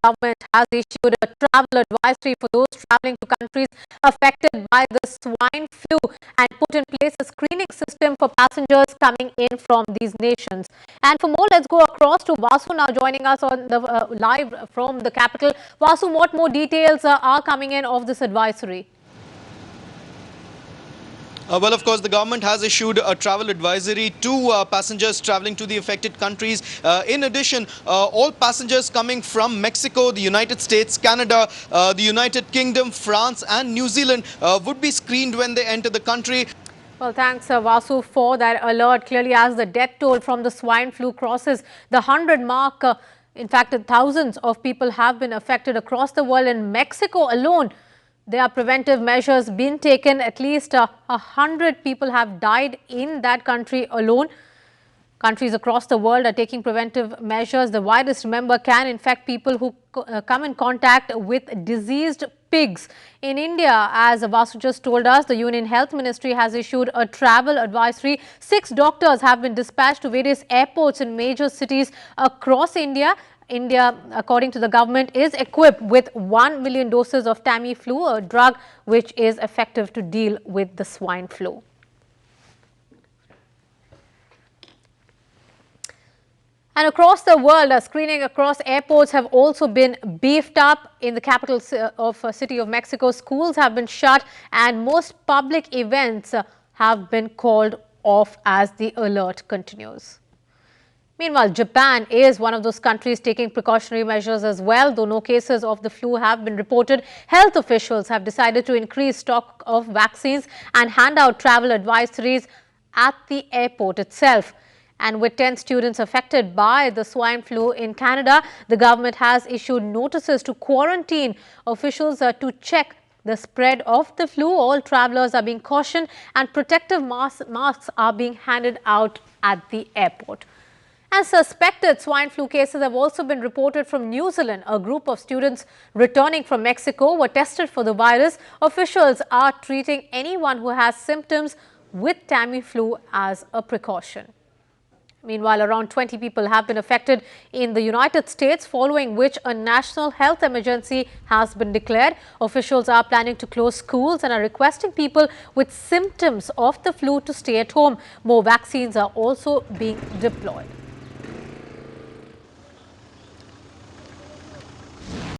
government has issued a travel advisory for those travelling to countries affected by the swine flu and put in place a screening system for passengers coming in from these nations. And for more, let's go across to Vasu now, joining us on the live from the capital. Vasu, what more details are coming in of this advisory? Well, of course, the government has issued a travel advisory to passengers traveling to the affected countries. In addition, all passengers coming from Mexico, the United States, Canada, the United Kingdom, France and New Zealand would be screened when they enter the country. Well, thanks, Vasu, for that alert. Clearly, as the death toll from the swine flu crosses the 100 mark, in fact, thousands of people have been affected across the world. In Mexico alone, there are preventive measures being taken. At least 100 people have died in that country alone. Countries across the world are taking preventive measures. The virus, remember, can infect people who come in contact with diseased pigs. In India, as Vasu just told us, the Union Health Ministry has issued a travel advisory. 6 doctors have been dispatched to various airports in major cities across India. India, according to the government, is equipped with 1 million doses of Tamiflu, a drug which is effective to deal with the swine flu. And across the world, screening across airports have also been beefed up. In the capital of city of Mexico, schools have been shut and most public events have been called off as the alert continues. Meanwhile, Japan is one of those countries taking precautionary measures as well. Though no cases of the flu have been reported, health officials have decided to increase stock of vaccines and hand out travel advisories at the airport itself. And with 10 students affected by the swine flu in Canada, the government has issued notices to quarantine officials to check the spread of the flu. All travellers are being cautioned and protective masks are being handed out at the airport. And suspected swine flu cases have also been reported from New Zealand. A group of students returning from Mexico were tested for the virus. Officials are treating anyone who has symptoms with Tamiflu as a precaution. Meanwhile, around 20 people have been affected in the United States, following which a national health emergency has been declared. Officials are planning to close schools and are requesting people with symptoms of the flu to stay at home. More vaccines are also being deployed.